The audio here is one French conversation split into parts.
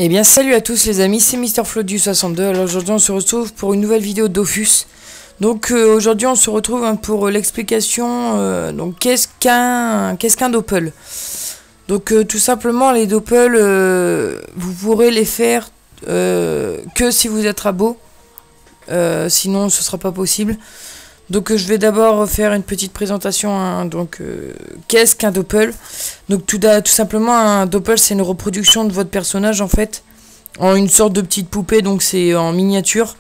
Eh bien salut à tous les amis, c'est MrFloat du 62. Alors aujourd'hui on se retrouve pour une nouvelle vidéo de Dofus. Donc aujourd'hui on se retrouve pour l'explication, donc qu'est-ce qu'un doppel. Donc tout simplement les doppels, vous pourrez les faire que si vous êtes rabot, sinon ce sera pas possible. Donc je vais d'abord faire une petite présentation, hein. Donc qu'est-ce qu'un doppel? Donc tout simplement un doppel c'est une reproduction de votre personnage en fait, en une sorte de petite poupée, donc c'est en miniature.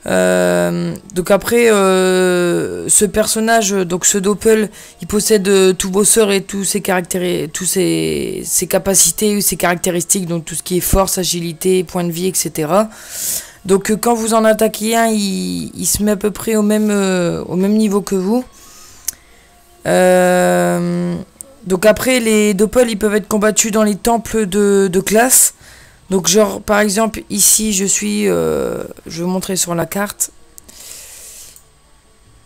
Donc après ce personnage, donc ce doppel, il possède tous vos sorts et tous ses ses capacités ou ses caractéristiques, donc tout ce qui est force, agilité, point de vie, etc. Donc quand vous en attaquez un, il se met à peu près au même niveau que vous. Donc après les doppels ils peuvent être combattus dans les temples de classe. Donc genre par exemple ici je suis, je vais vous montrer sur la carte.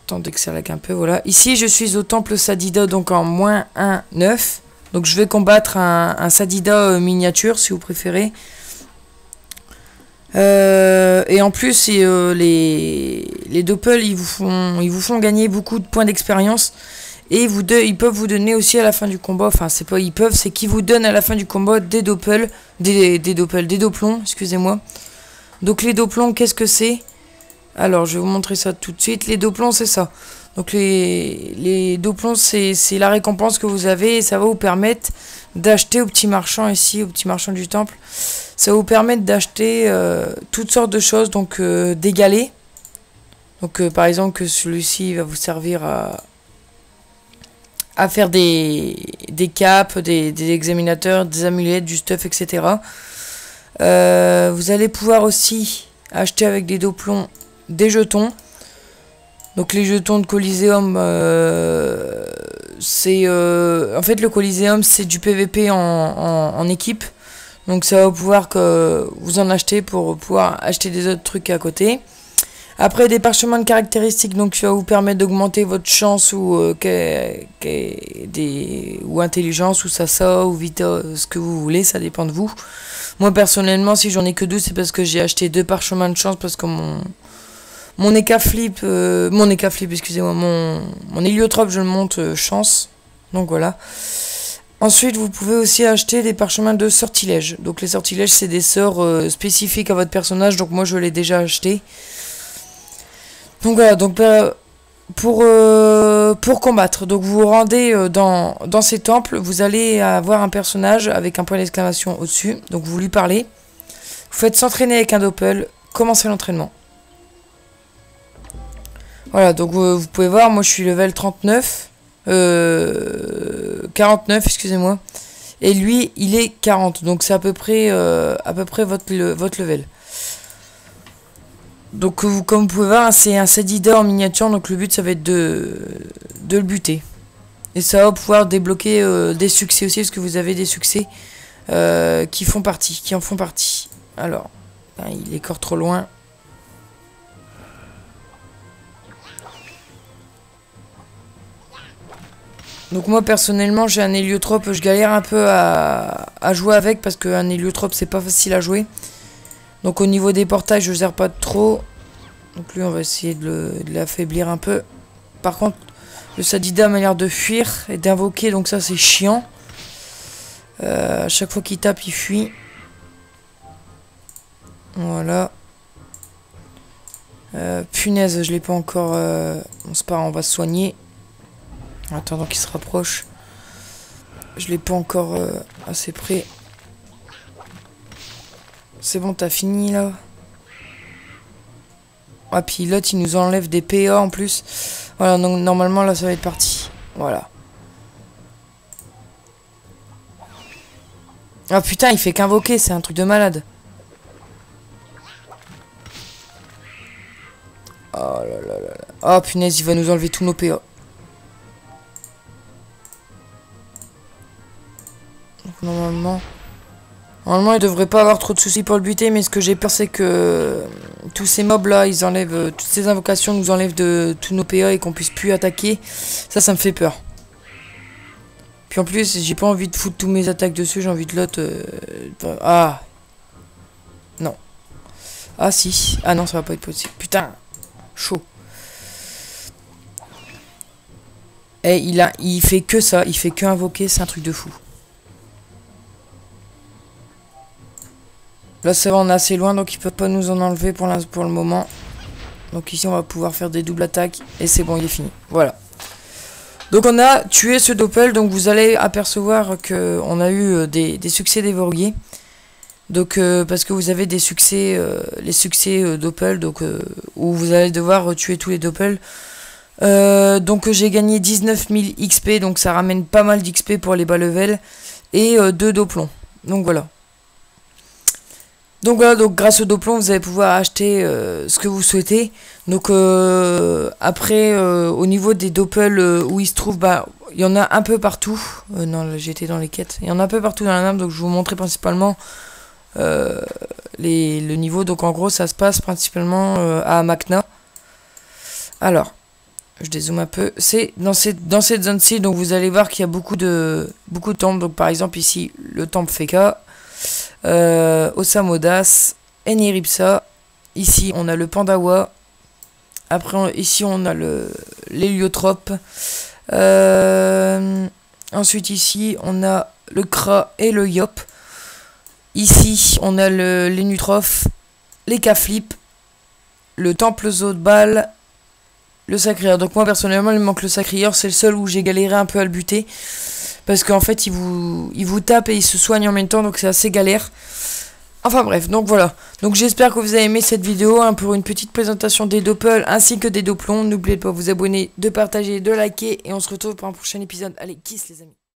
Attendez que ça lag un peu, voilà. Ici je suis au temple Sadida, donc en -1-9. Donc je vais combattre un Sadida miniature si vous préférez. Et en plus les doppels ils vous font gagner beaucoup de points d'expérience. Et ils peuvent vous donner aussi à la fin du combat, enfin c'est pas ils peuvent, c'est qu'ils vous donnent à la fin du combat des doppels, des dopplons, excusez-moi. Donc les dopplons, qu'est-ce que c'est? Alors je vais vous montrer ça tout de suite. Les dopplons c'est ça. Donc les dopplons c'est la récompense que vous avez et ça va vous permettre d'acheter au petit marchand ici, au petit marchand du temple. Ça va vous permettre d'acheter toutes sortes de choses, donc des galets. Donc par exemple que celui-ci va vous servir à faire des capes, des examinateurs, des amulettes, du stuff, etc. Vous allez pouvoir aussi acheter avec des dopplons des jetons. Donc les jetons de Coliseum, c'est en fait le Coliseum c'est du PVP en équipe. Donc ça va pouvoir que vous en achetez pour pouvoir acheter des autres trucs à côté. Après des parchemins de caractéristiques, donc ça va vous permettre d'augmenter votre chance ou intelligence ou sasa ou vita, ce que vous voulez, ça dépend de vous. Moi personnellement si j'en ai que 2 c'est parce que j'ai acheté 2 parchemins de chance parce que mon écaflip, excusez-moi, mon héliotrope je le monte chance, donc voilà. Ensuite vous pouvez aussi acheter des parchemins de sortilèges. Donc les sortilèges c'est des sorts spécifiques à votre personnage, donc moi je l'ai déjà acheté. Donc voilà, donc pour combattre, donc vous vous rendez dans ces temples, vous allez avoir un personnage avec un point d'exclamation au-dessus, donc vous lui parlez, vous faites s'entraîner avec un doppel, commencez l'entraînement. Voilà, donc vous pouvez voir, moi je suis level 39, 49, excusez-moi, et lui il est 40, donc c'est à peu près votre level. Donc comme vous pouvez voir, c'est un Sadida en miniature, donc le but ça va être de le buter. Et ça va pouvoir débloquer des succès aussi, parce que vous avez des succès qui en font partie. Alors, il est encore trop loin. Donc moi personnellement j'ai un héliotrope, je galère un peu à jouer avec, parce qu'un héliotrope c'est pas facile à jouer. Donc au niveau des portails je gère pas trop. Donc lui on va essayer de l'affaiblir un peu. Par contre le Sadida m'a l'air de fuir et d'invoquer, donc ça c'est chiant. À chaque fois qu'il tape il fuit. Voilà. Punaise je l'ai pas encore... Bon c'est pas grave, on va se soigner. En attendant qu'il se rapproche. Je l'ai pas encore assez près. C'est bon, t'as fini là? Ah, puis l'autre il nous enlève des PA en plus. Voilà, donc normalement là ça va être parti. Voilà. Ah putain, il fait qu'invoquer, c'est un truc de malade. Oh là là là là. Oh punaise, il va nous enlever tous nos PA. Donc normalement il devrait pas avoir trop de soucis pour le buter, mais ce que j'ai peur c'est que tous ces mobs là, ils enlèvent, toutes ces invocations nous enlèvent de tous nos PA et qu'on puisse plus attaquer. Ça me fait peur. Puis en plus, j'ai pas envie de foutre tous mes attaques dessus, j'ai envie de l'autre... Ah, Ah si. Ah non, ça va pas être possible. Putain. Chaud. Et il fait que ça. Il fait que invoquer. C'est un truc de fou. Là, ça va, on est assez loin, donc il peut pas nous en enlever pour le moment. Donc ici, on va pouvoir faire des doubles attaques. Et c'est bon, il est fini. Voilà. Donc on a tué ce doppel. Donc vous allez apercevoir que on a eu des succès déverrouillés. Donc parce que vous avez des succès, les succès doppel, donc où vous allez devoir tuer tous les doppels. Donc j'ai gagné 19 000 XP, donc ça ramène pas mal d'XP pour les bas level. Et 2 doplons. Donc voilà. Donc voilà, donc grâce au doplon, vous allez pouvoir acheter ce que vous souhaitez. Donc après, au niveau des doppels où ils se trouvent, bah, il y en a un peu partout. Non, là j'étais dans les quêtes. Il y en a un peu partout dans la map, donc je vais vous montrer principalement le niveau. Donc en gros, ça se passe principalement à Makna. Alors, je dézoome un peu. C'est dans cette zone-ci, donc vous allez voir qu'il y a beaucoup de temples. Donc par exemple ici, le temple Feka. Osamodas, Eniripsa. Ici on a le Pandawa. Après ici on a l'héliotrope. Ensuite ici on a le Kra et le Yop. Ici on a l'Enutrophe, les Kaflip, le temple Zodbal, le Sacrieur. Donc moi personnellement il me manque le Sacrieur, c'est le seul où j'ai galéré un peu à le buter. Parce qu'en fait, il vous tape et il se soigne en même temps, donc c'est assez galère. Enfin bref, donc voilà. Donc j'espère que vous avez aimé cette vidéo pour une petite présentation des doppels ainsi que des doplons. N'oubliez pas de vous abonner, de partager, de liker et on se retrouve pour un prochain épisode. Allez, kiss les amis.